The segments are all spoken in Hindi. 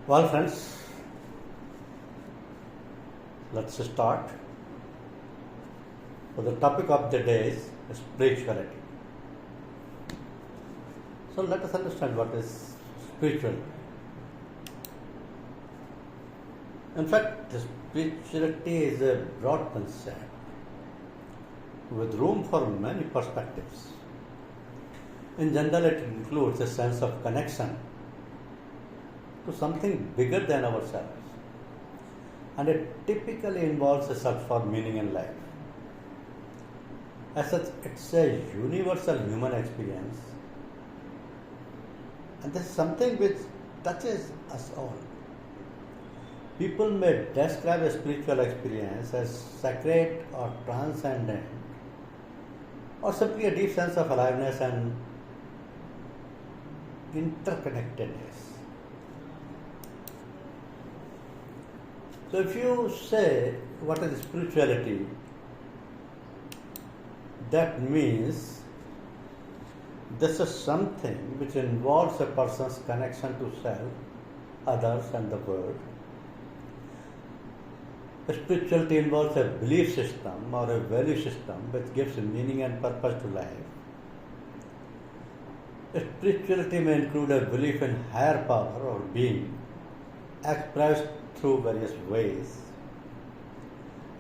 Well, friends, let's start. So, the topic of the day is spirituality. So, let us understand what is spirituality. In fact, spirituality is a broad concept with room for many perspectives. In general, it includes a sense of connection to something bigger than ourselves, and it typically involves a search for meaning in life. As such, it's a universal human experience, and this is something which touches us all. People may describe a spiritual experience as sacred or transcendent, or simply a deep sense of aliveness and interconnectedness. So, if you say what is spirituality, that means this is something which involves a person's connection to self, others, and the world. Spirituality involves a belief system or a value system which gives meaning and purpose to life. Spirituality may include a belief in higher power or being expressed through various ways,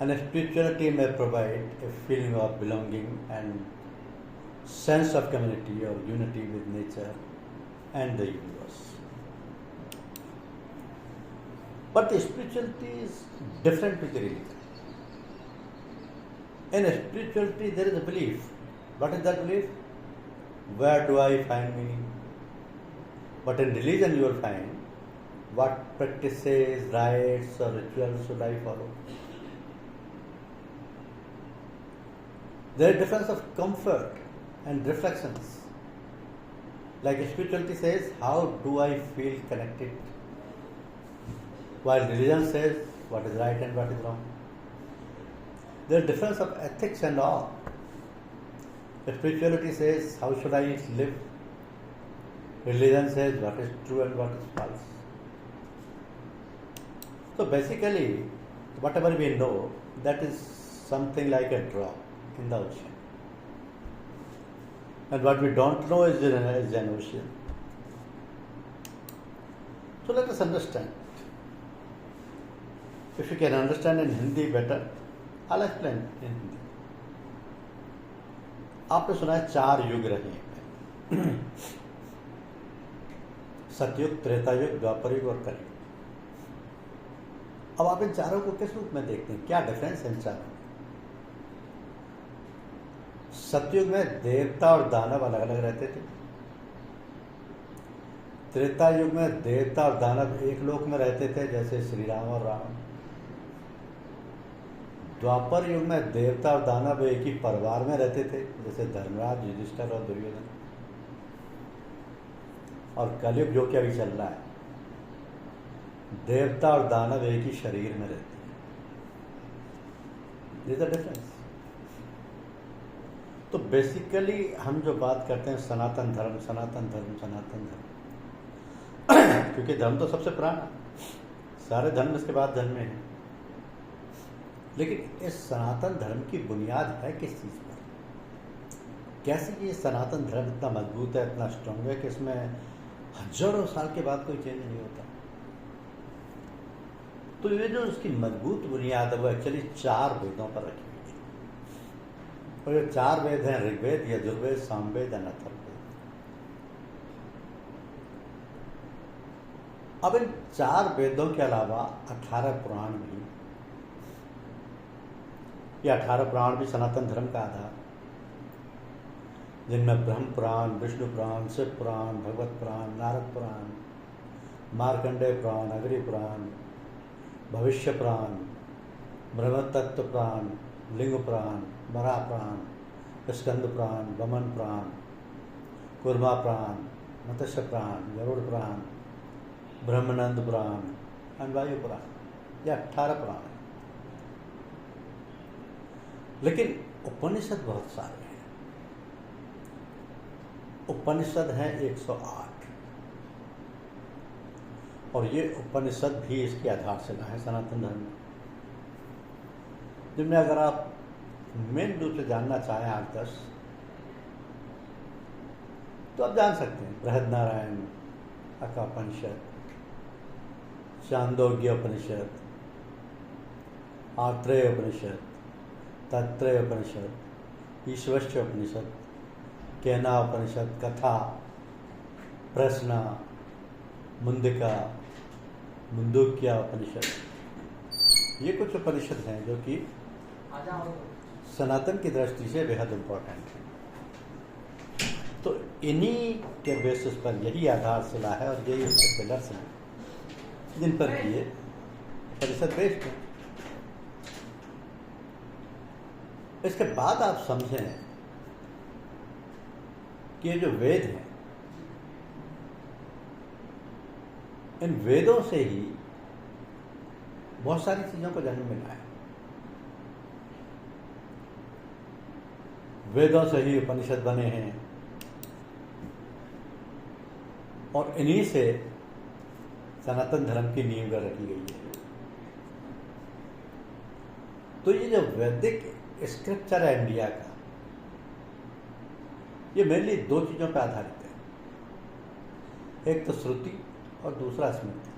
and spirituality may provide a feeling of belonging and sense of community or unity with nature and the universe. But the spirituality is different with the religion. In spirituality, there is a belief. What is that belief? Where do I find meaning? But in religion, you will find what practices, rites, or rituals should I follow. There is a difference of comfort and reflections. Like spirituality says, how do I feel connected? While religion says what is right and what is wrong. There is a difference of ethics and awe. Spirituality says, how should I live? Religion says what is true and what is false. So basically, whatever we know, that is something like a drop in the ocean. And what we don't know is an ocean. So let us understand. If you can understand in Hindi better, I'll explain in Hindi. आपने सुना है 4 युग रहे हैं, सतयुग, त्रेतायुग, द्वापर युग और कलयुग। अब आप इन चारों को किस रूप में देखते हैं? क्या डिफरेंस है इन चारों में? सतयुग में देवता और दानव अलग अलग रहते थे। त्रेता युग में देवता और दानव एक लोक में रहते थे, जैसे श्री राम और रावण। द्वापर युग में देवता और दानव एक ही परिवार में रहते थे, जैसे धर्मराज, युधिष्ठिर और दुर्योधन। और कलयुग जो कि अभी चल रहा है, देवता और दानव एक ही शरीर में रहते हैं। This the difference. तो बेसिकली हम जो बात करते हैं सनातन धर्म, सनातन धर्म, सनातन धर्म, क्योंकि धर्म तो सबसे पुराना, सारे धर्म इसके बाद जन्मे हैं। लेकिन इस सनातन धर्म की बुनियाद है किस चीज़ पर? कैसे कि ये सनातन धर्म इतना मजबूत है, इतना स्ट्रांग है कि इसमें हजारों साल के बाद कोई चेंज नहीं होता। तो ये जो इसकी मजबूत बुनियाद है वो एक्चुअली 4 वेदों पर रखी हुई है। और ये 4 वेद हैं ऋग्वेद, यजुर्वेद, सामवेद और अथर्ववेद। अब इन 4 वेदों के अलावा 18 पुराण भी, ये 18 पुराण भी सनातन धर्म का आधार, जिनमें ब्रह्म पुराण, विष्णु पुराण, शिव पुराण, भगवत पुराण, नारद पुराण, मार्कंडेय पुराण, अग्नि पुराण, भविष्य पुराण, ब्रह्मतत्व पुराण, लिंग पुराण, वराह पुराण, स्कंद पुराण, वमन पुराण, कूर्मा पुराण, मत्स्य पुराण, गरुड़ पुराण, ब्रह्मनंद पुराण और वायु पुराण। ये 18 पुराण है। लेकिन उपनिषद बहुत सारे हैं। उपनिषद हैं 108। और ये उपनिषद भी इसकी आधारशिला है सनातन धर्म में, जिनमें अगर आप मेन रूप से जानना चाहें 8-10 तो आप जान सकते हैं। बृहदनारायण का उपनिषद, छांदोग्य उपनिषद, आत्रेय उपनिषद, तैत्तरीय उपनिषद, ईश्वरश्च उपनिषद, केना उपनिषद, कथा, प्रश्न, मुंडिका, मुंडूक्य उपनिषद, ये कुछ उपनिषद हैं जो कि सनातन की दृष्टि से बेहद इम्पोर्टेंट है। तो इन्हीं के बेसिस पर यही आधारशिला है और यही उसके पिलर्स हैं जिन पर ये उपनिषद बेस्ड है। इसके बाद आप समझें कि ये जो वेद हैं, इन वेदों से ही बहुत सारी चीजों को जन्म मिला है। वेदों से ही उपनिषद बने हैं और इन्हीं से सनातन धर्म की नींव रखी गई है। तो ये जो वैदिक स्क्रिप्चर है इंडिया का, ये मेनली 2 चीजों पर आधारित है, एक तो श्रुति और दूसरा स्मृति।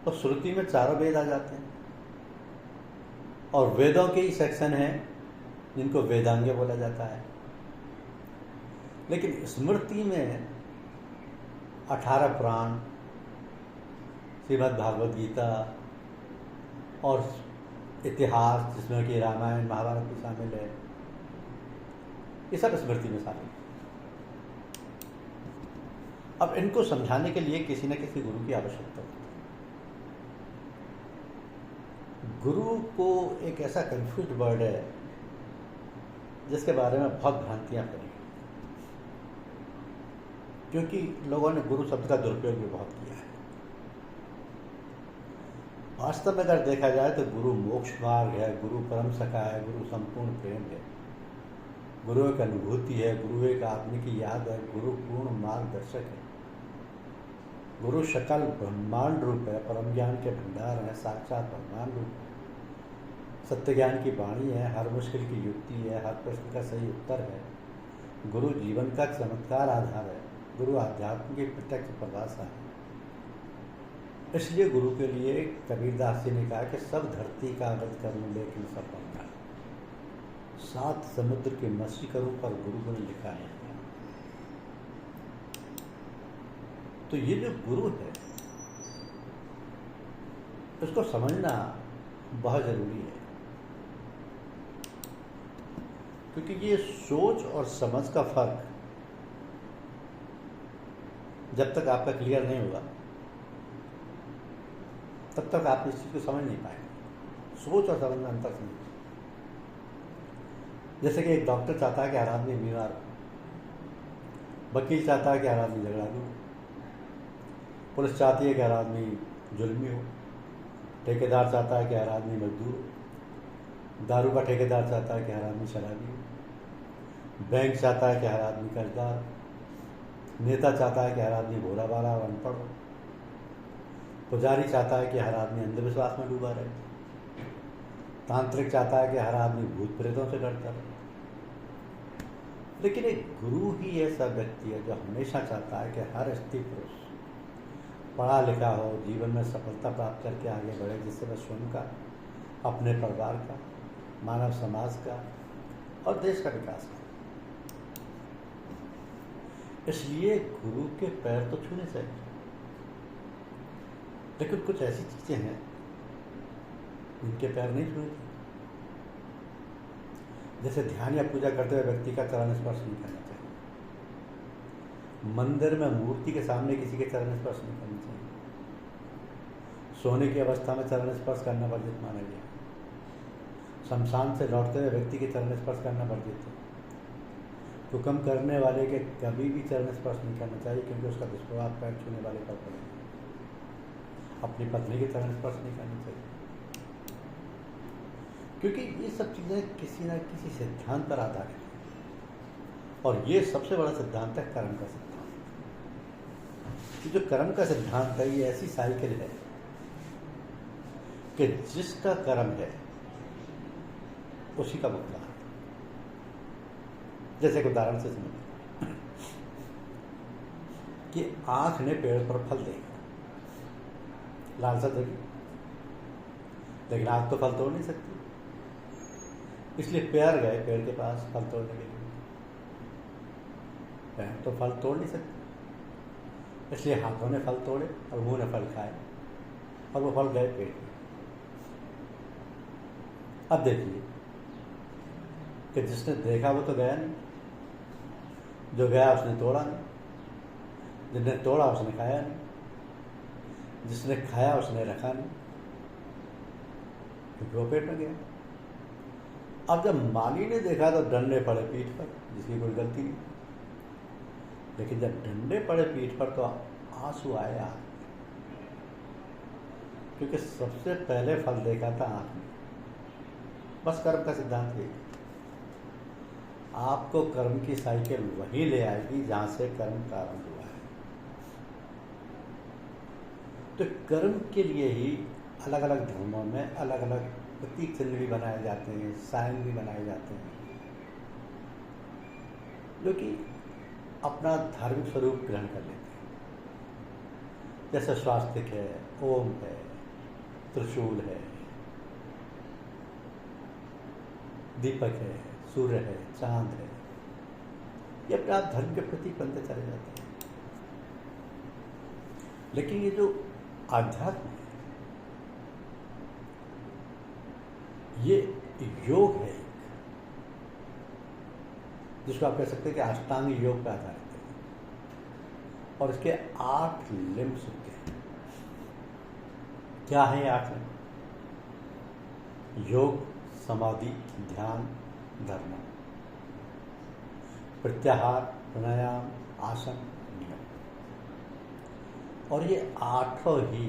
तो श्रुति में 4 वेद आ जाते हैं और वेदों के ही सेक्शन हैं जिनको वेदांग बोला जाता है, लेकिन स्मृति में 18 पुराण, श्रीमद् भागवत गीता और इतिहास जिसमें कि रामायण महाभारत भी शामिल है, ये सब स्मृति में शामिल है। अब इनको समझाने के लिए किसी न किसी गुरु की आवश्यकता होती है। गुरु को एक ऐसा कंफ्यूज वर्ड है जिसके बारे में बहुत भ्रांतियां फैली, क्योंकि लोगों ने गुरु शब्द का दुरुपयोग भी बहुत किया है। वास्तव में अगर देखा जाए तो गुरु मोक्ष मार्ग है, गुरु परम सखा है, गुरु संपूर्ण प्रेम है, गुरु एक अनुभूति है, गुरु एक आत्मा की याद है, गुरु पूर्ण मार्गदर्शक है, गुरु शकल ब्रह्मांड रूप है, परम ज्ञान के भंडार है, साक्षात भगवान रूप है, सत्य ज्ञान की वाणी है, हर मुश्किल की युक्ति है, हर प्रश्न का सही उत्तर है, गुरु जीवन का चमत्कार आधार है, गुरु आध्यात्म की प्रत्यक्ष परिभाषा है। इसलिए गुरु के लिए कबीरदास जी ने कहा कि सब धरती का आगत करूं लेकिन सब बनता, 7 समुद्र की मछली करूं पर गुरु गुण लिखा नहीं। तो ये जो गुरु है उसको समझना बहुत जरूरी है, क्योंकि ये सोच और समझ का फर्क जब तक आपका क्लियर नहीं होगा तब तक आप इस चीज को समझ नहीं पाएंगे। सोच और समझ में अंतर समझ, जैसे कि एक डॉक्टर चाहता है कि हर आदमी बीमार हो, वकील चाहता है कि हर आदमी झगड़ालू हो, पुलिस चाहती है कि हर आदमी जुल्मी हो, ठेकेदार चाहता है कि हर आदमी मजदूर हो, दारू का ठेकेदार चाहता है कि हर आदमी शराबी हो, बैंक चाहता है कि हर आदमी कर्जदार, नेता चाहता है कि हर आदमी भोला भाला और अनपढ़ हो, पुजारी चाहता है कि हर आदमी अंधविश्वास में डूबा रहे, तांत्रिक चाहता है कि हर आदमी भूत प्रेतों से डरता रहे। लेकिन एक गुरु ही ऐसा व्यक्ति है जो हमेशा चाहता है कि हर स्त्री पुरुष पढ़ा लिखा हो, जीवन में सफलता प्राप्त करके आगे बढ़े, जिससे वह स्वयं का, अपने परिवार का, मानव समाज का और देश का विकास करे। इसलिए गुरु के पैर तो छूने चाहिए, लेकिन कुछ ऐसी चीजें हैं जिनके पैर नहीं छूने चाहिए। जैसे ध्यान या पूजा करते हुए व्यक्ति का चरण स्पर्श नहीं करना चाहिए, मंदिर में मूर्ति के सामने किसी के चरण स्पर्श नहीं करना चाहिए, सोने की अवस्था में चरण स्पर्श करना वर्जित माना गया, शमशान से लौटते हुए व्यक्ति के चरण स्पर्श करना वर्जित है, हुक्म करने वाले के कभी भी चरण स्पर्श नहीं करना चाहिए, क्योंकि उसका दुष्प्रभाव पैर छूने वाले पर पड़ेगा। अपनी पत्नी के चरण स्पर्श नहीं करना चाहिए, क्योंकि ये सब चीज़ें किसी न किसी सिद्धांत पर आधारित है, और ये सबसे बड़ा सिद्धांत है कर्म का सिद्धांत। ये जो कर्म का सिद्धांत है ये ऐसी साइकिल है कि जिसका कर्म है उसी का भुगतान। जैसे एक उदाहरण से समझ कि आंख ने पेड़ पर फल देखा, लालसा देखी, लेकिन आंख तो फल तोड़ नहीं सकती, इसलिए पैर गए पेड़ के पास फल तोड़ने के लिए। पैर तो फल तोड़ नहीं सकते, इसलिए हाथों ने फल तोड़े और मुंह ने फल खाए और वो फल गए पेट में। अब देखिए कि जिसने देखा वो तो गया नहीं, जो गया उसने तोड़ा नहीं, जिसने तोड़ा उसने खाया नहीं, जिसने खाया उसने रखा नहीं, क्योंकि वो पेट में गया। अब जब माली ने देखा तो डंडे पड़े पीठ पर, जिसकी कोई गलती नहीं, लेकिन जब डंडे पड़े पीठ पर तो आंसू आया, क्योंकि सबसे पहले फल देखा था आंख में। बस कर्म का सिद्धांत यही, आपको कर्म की साइकिल वहीं ले आएगी जहां से कर्म प्रारंभ हुआ है। तो कर्म के लिए ही अलग अलग धर्मों में अलग अलग प्रतीक चिन्ह भी बनाए जाते हैं, साइन भी बनाए जाते हैं, जो कि अपना धार्मिक स्वरूप ग्रहण कर लेते हैं। जैसे स्वास्तिक है, ओम है, त्रिशूल है, दीपक है, सूर्य है, चांद है, ये अपने आप धर्म के प्रतीक बनते चले जाते हैं। लेकिन ये जो आध्यात्म है ये योग है, जिसको आप कह सकते हैं कि अष्टांग योग पर आधारित है, और इसके 8 लिम्स होते हैं। क्या है ये 8 लिम्स? योग, समाधि, ध्यान, धर्म, प्रत्याहार, प्राणायाम, आसन, नियम। और ये 8 ही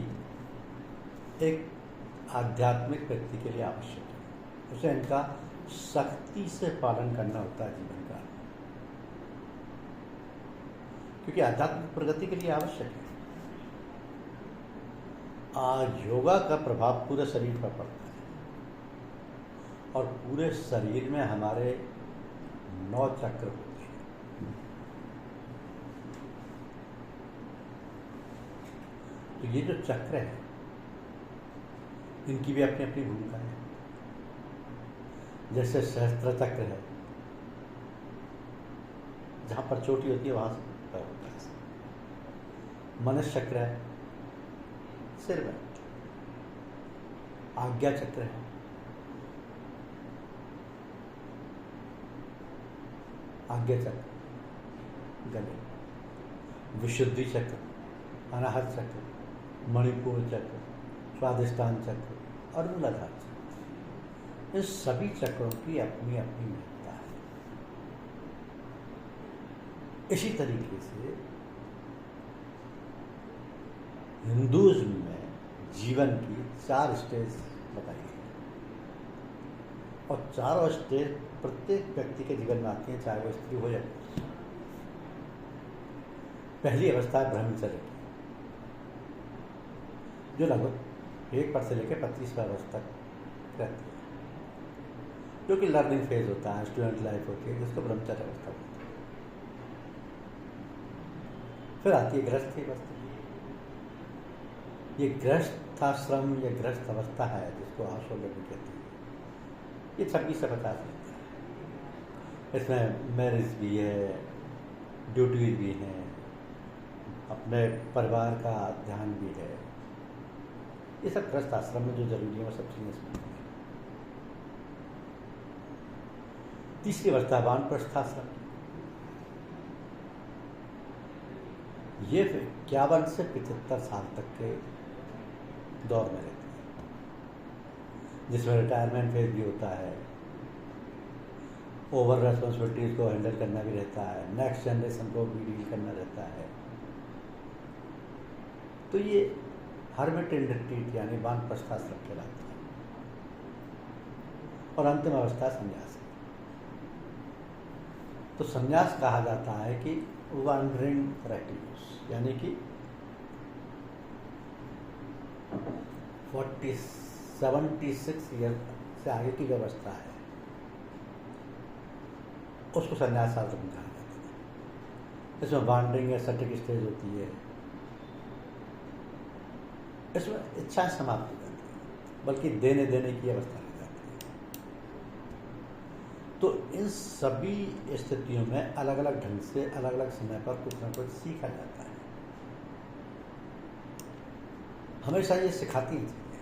एक आध्यात्मिक व्यक्ति के लिए आवश्यक है। उसे इनका सख्ती से पालन करना होता है जीवन का, क्योंकि आध्यात्मिक प्रगति के लिए आवश्यक है। आज योगा का प्रभाव पूरे शरीर पर पड़ता है, और पूरे शरीर में हमारे 9 चक्र होते हैं। तो ये जो चक्र है इनकी भी अपनी अपनी भूमिका है। जैसे सहस्त्र चक्र है, जहां पर चोटी होती है वहां से पैर होता है। मनस चक्र है, सिर में। आज्ञा चक्र है, आज्ञा चक्र गले। विशुद्धि चक्र, अनाहत चक्र, मणिपुर चक्र, स्वादिष्टान चक्र और मूलाधार चक्र। इन सभी चक्रों की अपनी अपनी महत्ता है। इसी तरीके से हिंदुइज्म में जीवन की 4 स्टेज बताई गई, और चारों स्टेज प्रत्येक व्यक्ति के जीवन में आती हैं, चाहे वो स्त्री हो या पुरुष। पहली अवस्था है ब्रह्मचर्य की, जो लगभग 1 वर्ष से लेकर 25 वर्ष तक रहती है, जो कि लर्निंग फेज होता है, स्टूडेंट लाइफ होती है, जिसको ब्रह्मचर्य अवस्था होती है। फिर आती है गृहस्थी अवस्था। ये गृहस्थाश्रम या गृहस्थ अवस्था है, जिसको आश्रम भी कहते हैं। ये 26 से 50 रहता है। इसमें मैरिज भी है, ड्यूटीज भी हैं, अपने परिवार का ध्यान भी है। ये सब गृहस्थ आश्रम में जो जरूरी है वो सब चीजें इसमें हैं। तीसरी अवस्था वानप्रस्थाश्रम। ये 51 से 75 साल तक के दौर में रहती है, जिसमें रिटायरमेंट फेज भी होता है, ओवर रेस्पॉन्सिबिलिटीज को हैंडल करना भी रहता है, नेक्स्ट जनरेशन को भी डील करना रहता है। तो ये हर्मिटेड रिट्रीट यानी वानप्रस्थाश्रम कहलाता है। और अंतिम अवस्था संन्यास है। तो संन्यास कहा जाता है कि वांडरिंग रेटिव्स, यानी कि 76 ईयर से आगे की व्यवस्था है, उसको संन्यास आश्रम कहा जाता है। इसमें वांडरिंग या सटिक स्टेज होती है, इसमें इच्छा समाप्त हो जाती है, बल्कि देने देने की अवस्था हो जाती है। तो इन सभी स्थितियों में अलग अलग ढंग से अलग अलग समय पर कुछ न कुछ सीखा जाता है। हमेशा ये सिखाती हैं चीजें।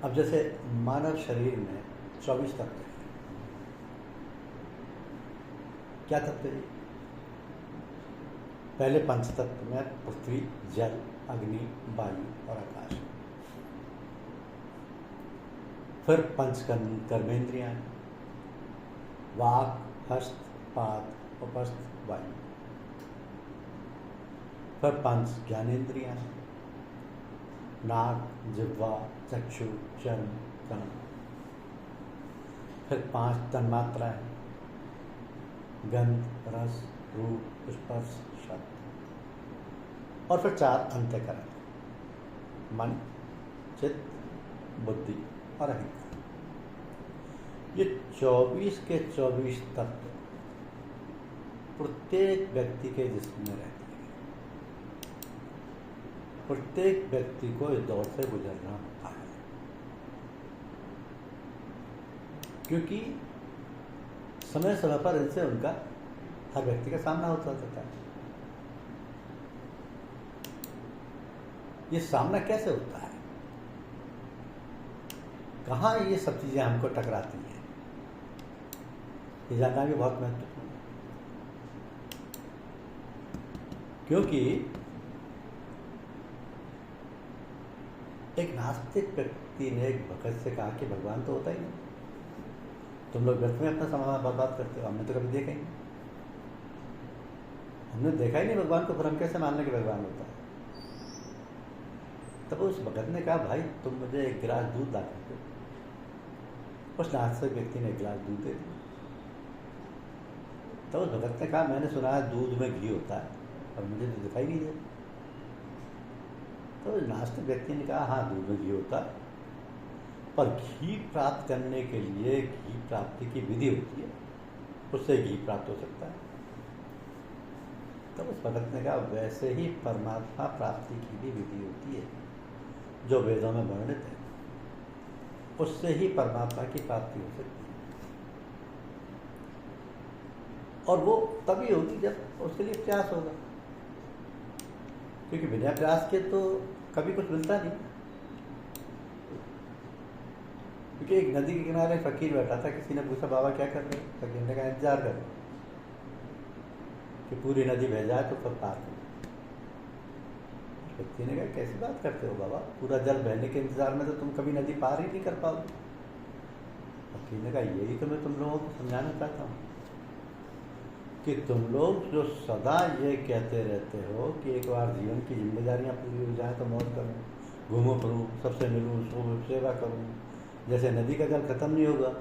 अब जैसे मानव शरीर में 24 तत्व हैं। क्या तत्व है? पहले पंच तत्व में पृथ्वी, जल, अग्नि, वायु और आकाश। फिर पंच कर्मेंद्रियां, वाक, हस्त, पाद, उपस्थ, वायु। फिर पंच ज्ञानेंद्रियां, नाक, जिह्वा, चक्षु, चर्म, कान। फिर 5 तन्मात्राएं, गंध, रस, रूप, स्पर्श, शब्द। और फिर 4 अंतःकरण, मन, चित्त, बुद्धि और अहंकार। ये 24 के 24 तत्व प्रत्येक व्यक्ति के जिस्म में रहते हैं। प्रत्येक व्यक्ति को इस दौर से गुजरना होता है, क्योंकि समय समय पर इनसे उनका हर व्यक्ति का सामना होता रहता है। ये सामना कैसे होता है, कहाँ ये सब चीजें हमको टकराती हैं, ये जानना भी बहुत महत्वपूर्ण है। क्योंकि एक नास्तिक व्यक्ति ने एक भगत से कहा कि भगवान तो होता ही नहीं, तुम लोग व्यर्थ में अपना समय बर्बाद करते हो, हमने तो कभी देखा ही नहीं, हमने देखा ही नहीं भगवान को, फिर हम कैसे मान लें कि भगवान होता है। तब उस भगत ने कहा, भाई तुम मुझे एक गिलास दूध ला कर दो। उस नास्तिक व्यक्ति ने एक गिलास दूध दे दिया। तो उस भगत ने कहा, मैंने सुना है दूध में घी होता है और मुझे तो दिखाई नहीं दे। तो नास्तिक व्यक्ति ने कहा, हाँ दूध में घी होता है, पर घी प्राप्त करने के लिए घी प्राप्ति की विधि होती है, उससे घी प्राप्त हो सकता है। तब उस भगत ने कहा, वैसे ही परमात्मा प्राप्ति की भी विधि होती है जो वेदों में वर्णित है, उससे ही परमात्मा की प्राप्ति हो सकती है। और वो तभी होगी जब उसके लिए प्रयास होगा, क्योंकि बिना प्रयास के तो कभी कुछ मिलता नहीं। क्योंकि एक नदी के किनारे फकीर बैठा था, किसी ने पूछा, बाबा क्या कर रहे हो? फकीर ने कहा, इंतजार कर कि पूरी नदी बह जाए तो सब पार करो। व्यक्ति ने कहा, कैसी बात करते हो बाबा, पूरा जल बहने के इंतजार में तो तुम कभी नदी पार ही नहीं कर पाओगे। फकीर ने कहा, यही तो मैं तुम लोगों को समझाना चाहता हूँ कि तुम लोग जो सदा ये कहते रहते हो कि एक बार जीवन की जिम्मेदारियां पूरी हो जाए तो मौज करूँ, घूमूं फिरूं, सबसे मिलूं, सेवा करूँ, जैसे नदी का जल खत्म नहीं होगा,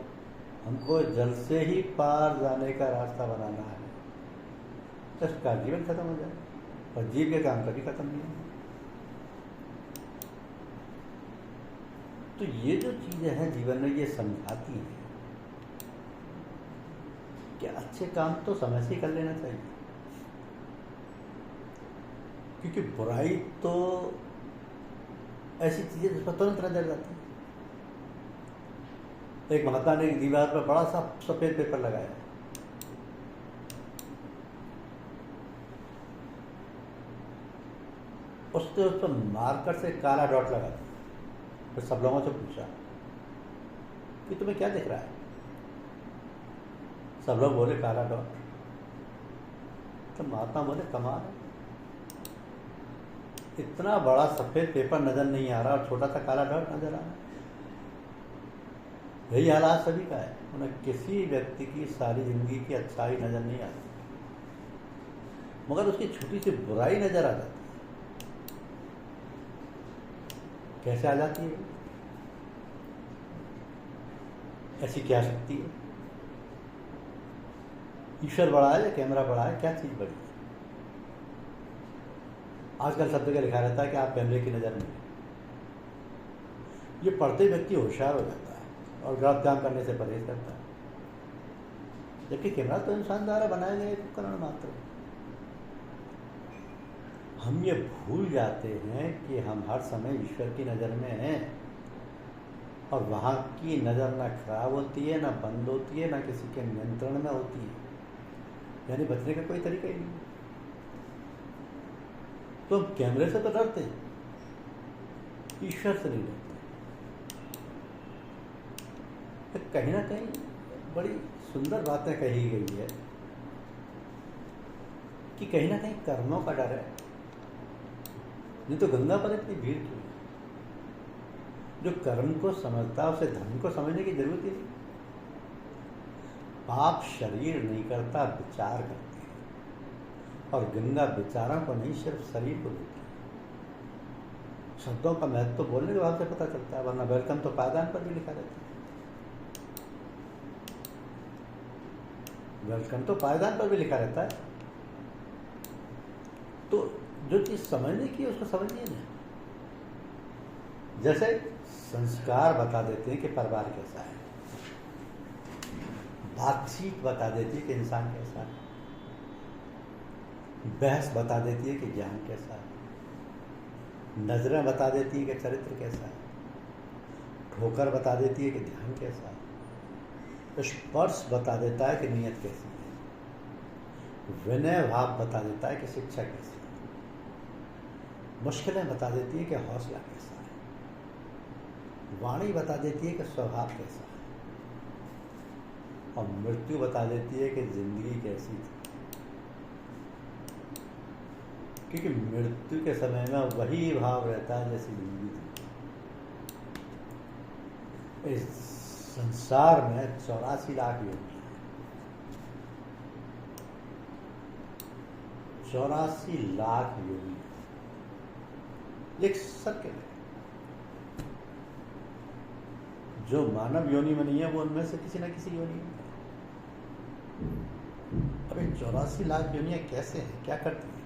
हमको जल से ही पार जाने का रास्ता बनाना है, उसका जीवन खत्म हो जाए, और जीव के काम कभी खत्म नहीं होगा। तो ये जो चीजें हैं जीवन में, ये समझाती हैं कि अच्छे काम तो समय से ही कर लेना चाहिए, क्योंकि बुराई तो ऐसी चीजें जिस पर तुरंत नजर जाती है। एक महात्मा ने एक दीवार पर बड़ा सा सफेद पेपर लगाया, उसने उस पर मार्कर से काला डॉट लगा दिया। फिर सब लोगों से पूछा कि तुम्हें क्या दिख रहा है? सब लोग बोले काला डॉट। तो महात्मा बोले, कमाल है, इतना बड़ा सफेद पेपर नजर नहीं आ रहा और छोटा सा काला डॉट नजर आ रहा है। यही हालात सभी का है, उन्हें किसी व्यक्ति की सारी जिंदगी की अच्छाई नजर नहीं आती, मगर उसकी छोटी सी बुराई नजर आ जाती है। कैसे आ जाती है? ऐसी क्या शक्ति है? ईश्वर बड़ा है या कैमरा बड़ा है? क्या चीज बड़ी है? आजकल शब्द का लिखा रहता है कि आप कैमरे की नजर में, ये पढ़ते व्यक्ति होशियार हो जाता है और गलत काम करने से परहेज करता है, जबकि कैमरा तो इंसान द्वारा बनाया गया एक उपकरण मात्र। हम ये भूल जाते हैं कि हम हर समय ईश्वर की नज़र में हैं और वहाँ की नज़र ना खराब होती है, ना बंद होती है, ना किसी के नियंत्रण में होती है, यानी बचने का कोई तरीका ही नहीं। तो हम कैमरे से तो डरते हैं, ईश्वर से नहीं डरते। तो कहीं ना कहीं बड़ी सुंदर बातें कही गई है कि कहीं ना कहीं कर्मों का डर है, नहीं तो गंगा पर इतनी भीड़ क्यों है? जो कर्म को समझता है उसे धर्म को समझने की जरूरत ही नहीं। पाप शरीर नहीं करता, विचार करते हैं, और गंगा विचारों को नहीं सिर्फ शरीर को देती है। शब्दों का महत्व तो बोलने के बाद से पता चलता है, वरना वेलकम तो पायदान पर भी लिखा रहता है। वेलकम तो पायदान पर भी लिखा रहता है। तो जो चीज समझने की है उसको समझिए ना। जैसे संस्कार बता देते हैं कि परिवार कैसा है, बातचीत बता देती है कि इंसान कैसा है, बहस बता देती है कि ज्ञान कैसा है, नजरें बता देती है कि चरित्र कैसा है, ठोकर बता देती है कि ध्यान कैसा है, स्पर्श बता देता है कि नियत कैसी है, विनय भाव बता देता है कि शिक्षा कैसी है, मुश्किलें बता देती है कि हौसला कैसा है, वाणी बता देती है कि स्वभाव कैसा है, और मृत्यु बता देती है कि जिंदगी कैसी थी। क्योंकि मृत्यु के समय में वही भाव रहता है जैसी जिंदगी थी। इस संसार में 84 लाख योनि हैं, 84 लाख योनि, एक सत्य है। जो मानव योनि में नहीं है वो उनमें से किसी न किसी योनि में है। अब 84 लाख योनियां कैसे हैं, क्या करती हैं?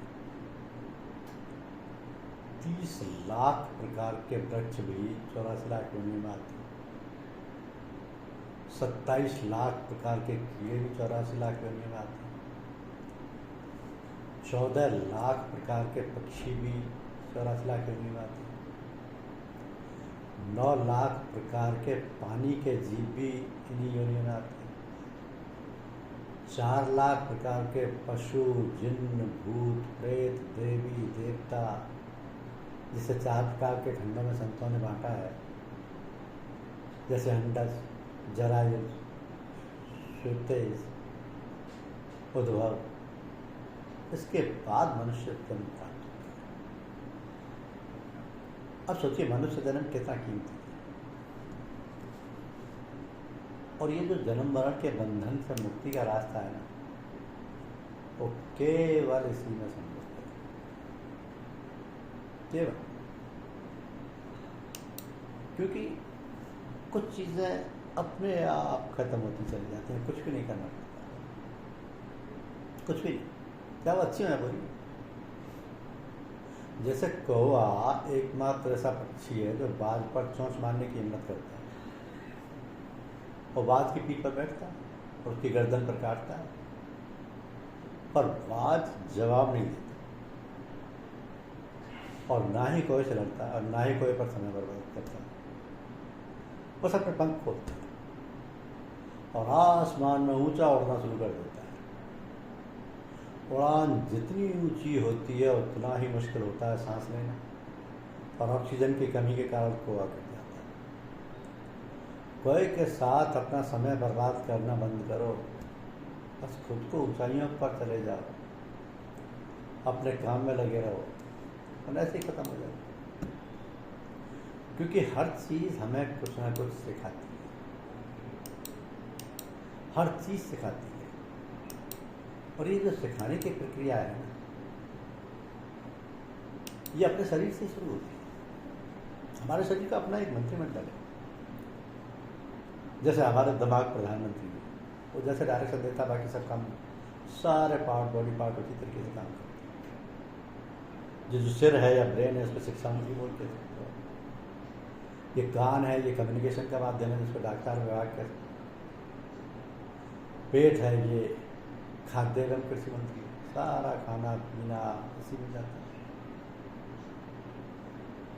30 लाख प्रकार के वृक्ष भी 84 लाख योनि में आते हैं। 27 लाख प्रकार के कीड़े भी 84 लाख योनि में आते हैं। 14 लाख प्रकार के पक्षी भी 84 लाख योनि में आते हैं। 9 लाख प्रकार के पानी के जीव भी इन्हीं योनियों में आते हैं। 4 लाख प्रकार के पशु, जिन्न, भूत, प्रेत, देवी, देवता, जिसे 4 प्रकार के खंडों में संतों ने बांटा है, जैसे अंडज, जरायुज, श्वेतेज, उद्भव। इसके बाद मनुष्य जन्म प्राप्त होता है। अब सोचिए मनुष्य जन्म कितना कीमती है, और ये जो जन्म मरण के बंधन से मुक्ति का रास्ता है ना, वो केवल इसी में संभव है, केवल। क्योंकि कुछ चीजें अपने आप खत्म होती चली जाती हैं, कुछ भी नहीं करना पड़ता, कुछ भी नहीं। क्या वो अच्छी है बुरी? जैसे कौवा एकमात्र ऐसा पक्षी है जो बाज पर चोंच मारने की हिम्मत करता है, और बाज की पीठ पर बैठता है और उसकी गर्दन पर काटता है, पर बाज जवाब नहीं देता, और ना ही कोई से लड़ता है और ना ही कोई पर समय बर्बाद करता है। बस अपने पंख खोलता है और आसमान में ऊंचा उड़ना शुरू कर देता है। उड़ान जितनी ऊंची होती है उतना ही मुश्किल होता है सांस लेना, और ऑक्सीजन की कमी के कारण खोआ कर जाता है। कोई के साथ अपना समय बर्बाद करना बंद करो, बस खुद को ऊंचाइयों पर चले जाओ, अपने काम में लगे रहो, और ऐसे ही खत्म हो जाए। क्योंकि हर चीज हमें कुछ ना कुछ सिखाती है, हर चीज सिखाती है। और ये जो सिखाने की प्रक्रिया है ना, ये अपने शरीर से शुरू होती है। हमारे शरीर का अपना एक मंत्रिमंडल है। जैसे हमारे दिमाग प्रधानमंत्री है, वो जैसे डायरेक्शन देता, बाकी सब काम, सारे पार्ट, बॉडी पार्ट उसी तरीके से काम करते हैं। जो सिर है या ब्रेन है, उसको शिक्षा मंत्री बोलते थे। ये कान है, ये कम्युनिकेशन का माध्यम है जिसको डॉक्टर व्यवहार कर। पेट है, ये खाद्य एवं कृषि मंत्री, सारा खाना पीना इसी में जाता है।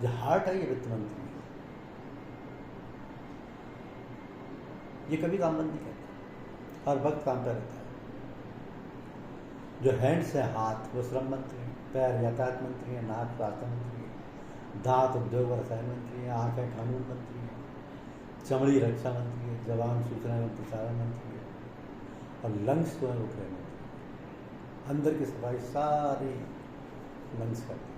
जो हार्ट है, ये वित्त मंत्री है, ये कभी काम बंद नहीं करता, हर वक्त काम पर रहता है। जो हैंड्स है, हाथ, वो श्रम मंत्री है, पैर यातायात मंत्री है, नाक स्वास्थ्य मंत्री है, दांत उद्योग और रसायन मंत्री है, आंखें कानून मंत्री है, चमड़ी रक्षा मंत्री है, जवान सूचना एवं प्रसारण मंत्री है, और लंग्स जो है वो गृह मंत्री है। अंदर की सफाई सारी लंग्स करती है।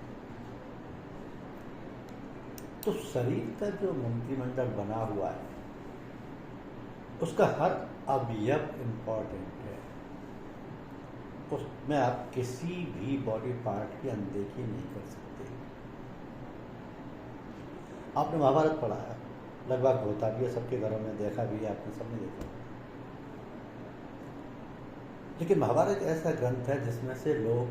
तो शरीर का जो मंत्रिमंडल बना हुआ है, उसका हर अवयव इम्पॉर्टेंट है। उसमें आप किसी भी बॉडी पार्ट की अनदेखी नहीं कर सकते। आपने महाभारत पढ़ा है, लगभग होता भी है, सबके घरों में देखा भी है, आपने सबने देखा। लेकिन महाभारत ऐसा ग्रंथ है जिसमें से लोग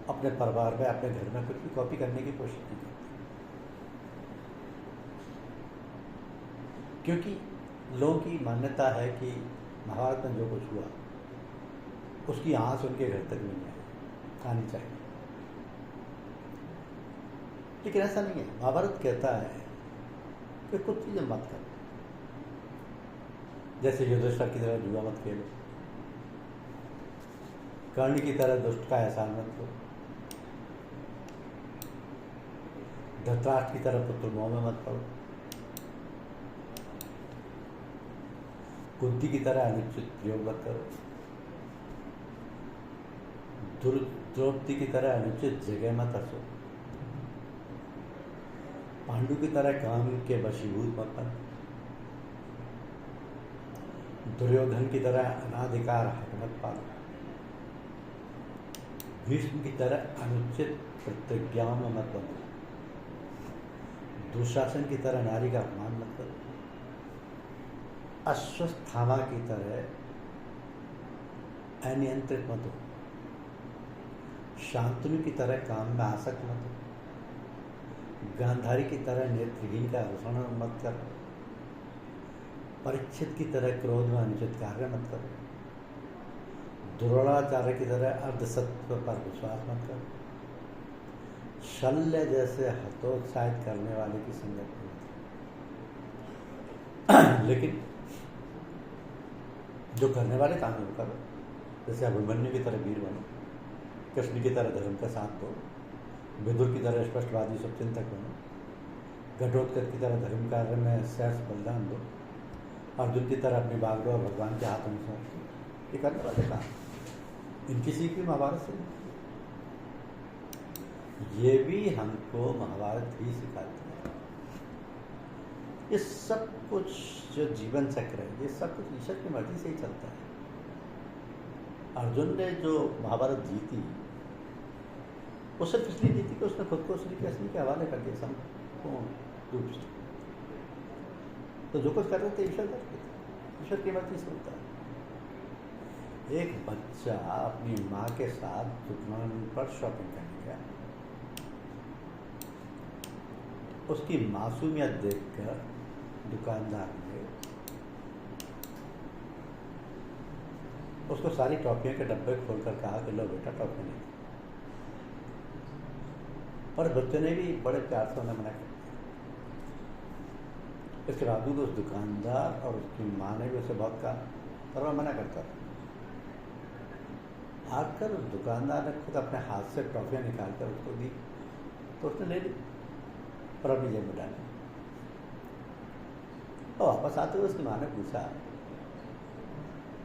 अपने परिवार में, अपने घर में कुछ भी कॉपी करने की कोशिश नहीं करते, क्योंकि लोगों की मान्यता है कि महाभारत में जो कुछ हुआ उसकी आंच उनके घर तक नहीं आनी चाहिए। लेकिन ऐसा नहीं है। महाभारत कहता है कि कुछ चीजें मत करो, जैसे युधिष्ठिर की तरह जुआ मत खेलो, कर्ण की तरह दुष्ट का एहसान मत करो, धृतराष्ट्र की तरह पुत्र मोह में मत पड़ो, कुंती की तरह अनुचित प्रयोग मत करो, द्रौपदी की तरह अनुचित जगह मत हंसो, पांडु की तरह काम के वशीभूत मत बनो, दुर्योधन की तरह अनाधिकार हक मत पालो, भीष्म की तरह अनुचित प्रतिज्ञा में मत बनो, दुशासन की तरह नारी का अपमान मत करो, अश्वत्थामा की तरह अनियंत्रित मत हो, शांतनु की तरह काम में आसक्त मत हो, गांधारी की तरह नेत्रहीन का अनुसरण मत करो, परीक्षित की तरह क्रोध में अनुचित कार्य मत करो, द्रोणाचार्य की तरह अर्धसत्व पर विश्वास मत करो, शल्य जैसे हतोत्साहित करने वाले की संगत मत। लेकिन जो करने वाले काम है वो करो। जैसे अभिमन्यु की तरह वीर बनो, कृष्ण की तरह धर्म का साथ दो, विदुर की तरह स्पष्टवादी शुभचिंतक बनो, घटोत्कच की तरह धर्म कार्य में शेष बलिदान दो, अर्जुन की तरह अपनी बागडोर भगवान के हाथ में सौंप दो। ये करने वाले काम, इनकी सीख भी महाभारत से नहीं। ये भी हमको महाभारत ही सिखाती है। ये सब कुछ जो जीवन चक्र है, ये सब कुछ ईश्वर की मर्जी से ही चलता है। अर्जुन ने जो महाभारत जीती, वो सिर्फ इसलिए जीती कि उसने खुद को श्री कृष्ण के हवाले कर दिया संपूर्ण रूप से। तो जो कुछ कर रहे थे ईश्वर करते थे, ईश्वर की मर्जी से होता है। एक बच्चा अपनी माँ के साथ दुकान पर शॉपिंग करने गया, उसकी मासूमियत देखकर दुकानदार ने उसको सारी टॉफियों के डब्बे खोलकर कहा कि लो बेटा टॉफी नहीं। पर बच्चे ने भी बड़े प्यार से उन्हें मना कर दिया। इसके बावजूद उस दुकानदार और उसकी माँ ने भी उसे बहुत कहा, पर वह मना करता था। आकर उस दुकानदार ने खुद अपने हाथ से टॉफियाँ निकाल कर उसको दी, तो उसने ले ली और अपनी जेब में डाली। और वापस आते हुए उसकी माँ ने पूछा,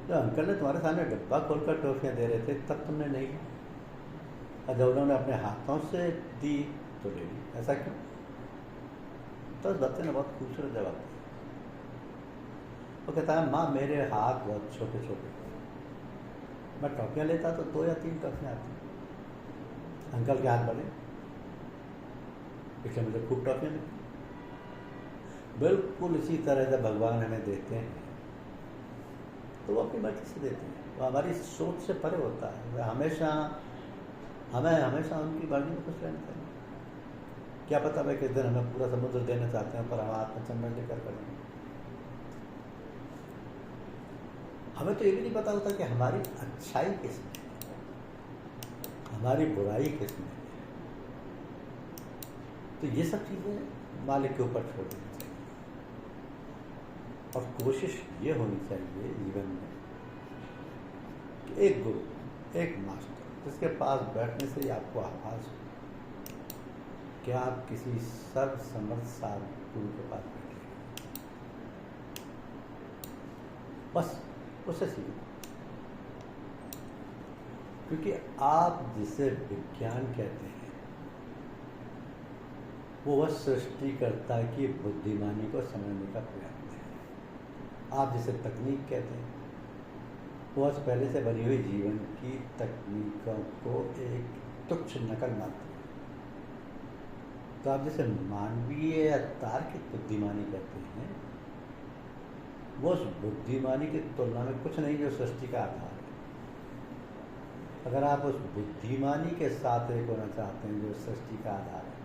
जो अंकल ने तुम्हारे सामने डब्बा खोलकर टॉफियाँ दे रहे थे तब तुमने नहीं ली, और जब उन्होंने अपने हाथों से दी तो ले ली, ऐसा क्यों? तो उस बच्चे ने बहुत खूबसूरत जवाब दिया। वो कहता है, माँ मेरे हाथ बहुत छोटे छोटे, मैं टॉफियाँ लेता तो 2 या 3 टॉफियाँ आती, अंकल के हाथ बड़े, इसलिए मुझे खूब टॉफियाँ मिलती। बिल्कुल इसी तरह जब भगवान हमें देते हैं तो वो अपनी मर्जी से देते हैं, वो हमारी सोच से परे होता है। वह हमेशा उनकी मर्जी में कुछ रहना चाहिए। क्या पता भाई किस दिन हमें पूरा समुद्र देना चाहते हैं पर हम आत्मचंबन लेकर करेंगे। हमें तो ये भी नहीं पता होता कि हमारी अच्छाई किसमें है, हमारी बुराई किसमें है। तो ये सब चीज़ें मालिक के ऊपर छोड़ देनी चाहिए और कोशिश ये होनी चाहिए जीवन में कि एक गुरु, एक मास्टर जिसके पास बैठने से ही आपको आभास हो कि आप किसी सर्वसमर्थ गुरु के पास बैठे, बस उससे सीखो। क्योंकि आप जिसे विज्ञान कहते हैं वो वह सृष्टिकर्ता की बुद्धिमानी को समझने का प्रयत्न है। आप जिसे तकनीक कहते हैं वो आज पहले से बनी हुई जीवन की तकनीकों को एक तुच्छ नकल मात्र है। तो आप जिसे मानवीय या तार्किक बुद्धिमानी कहते हैं वो उस बुद्धिमानी की तुलना में कुछ नहीं जो सृष्टि का आधार है। अगर आप उस बुद्धिमानी के साथ एक होना चाहते हैं जो सृष्टि का आधार है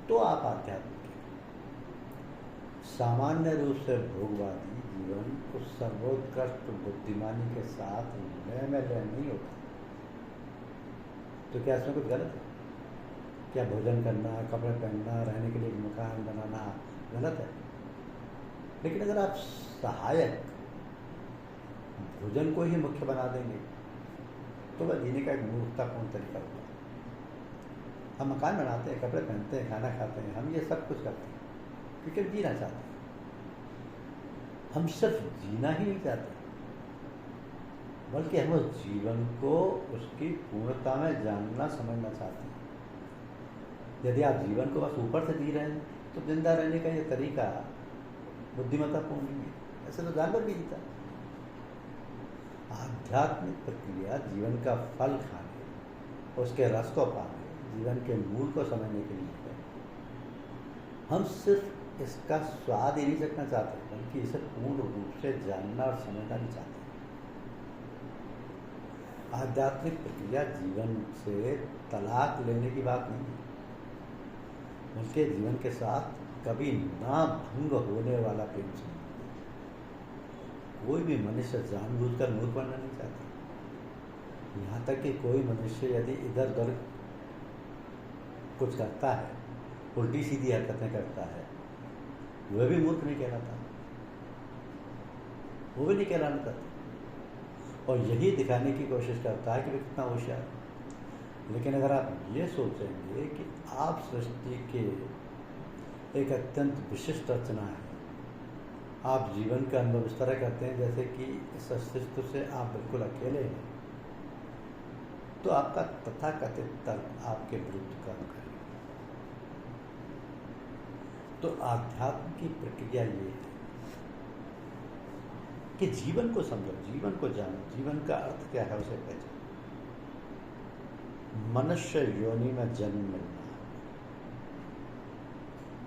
तो आप आध्यात्मिक हैं। सामान्य रूप से भोगवादी जीवन उस सर्वोत्कृष्ट बुद्धिमानी के साथ लय में लय नहीं होता। तो क्या इसमें कुछ गलत है? क्या भोजन करना, कपड़े पहनना, रहने के लिए मकान बनाना गलत है? लेकिन अगर आप सहायक भोजन को ही मुख्य बना देंगे तो वह जीने का एक मूर्खतापूर्ण तरीका होगा। हम मकान बनाते हैं, कपड़े पहनते हैं, खाना खाते हैं, हम ये सब कुछ करते हैं क्योंकि हम जीना चाहते हैं। हम सिर्फ जीना ही नहीं चाहते बल्कि हम उस जीवन को उसकी पूर्णता में जानना समझना चाहते हैं। यदि आप जीवन को बस ऊपर से जी रहे हैं तो जिंदा रहने का ये तरीका बुद्धिमत्तापूर्ण नहीं है। ऐसे तो जानवर भी जीता। आध्यात्मिक प्रक्रिया जीवन का फल खाने, उसके रस को पाने, जीवन के मूल को समझने के लिए है। हम सिर्फ इसका स्वाद ही नहीं चखना चाहते बल्कि इसे पूर्ण रूप से जानना और समझना भी चाहते हैं। आध्यात्मिक प्रक्रिया जीवन से तलाक लेने की बात नहीं है बल्कि जीवन के साथ कभी ना भंग होने वाला प्रेम संबंध। कोई भी मनुष्य जानबूझकर मूर्ख बनना नहीं चाहता। यहाँ तक कि कोई मनुष्य यदि इधर उधर कुछ करता है, उल्टी सीधी हरकतें करता है, वह भी मूर्ख नहीं कहलाता, वो भी नहीं कहलाना चाहता और यही दिखाने की कोशिश करता है कि वे कितना होशियार है। लेकिन अगर आप ये सोचेंगे कि आप सृष्टि के एक अत्यंत विशिष्ट रचना है, आप जीवन का अनुभव इस तरह करते हैं जैसे कि इस अस्तित्व से आप बिल्कुल अकेले हैं, तो आपका तथाकथित तर्क आपके विरुद्ध काम करेगा। तो आध्यात्म की प्रक्रिया ये है कि जीवन को समझो, जीवन को जानो, जीवन का अर्थ क्या है उसे पहचानो। मनुष्य योनि में जन्म मिलना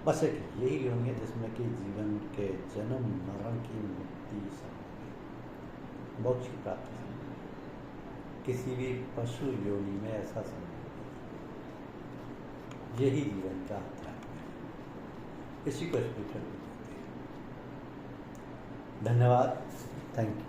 बस एक यही योनि है जिसमें कि जीवन के जन्म मरण की मुक्ति संभव है, मोक्ष की प्राप्ति संभव है। किसी भी पशु योनि में ऐसा संभव नहीं। यही जीवन का अध्यात्म है, इसी को स्पिरिचुअल कहते हैं। धन्यवाद, थैंक यू।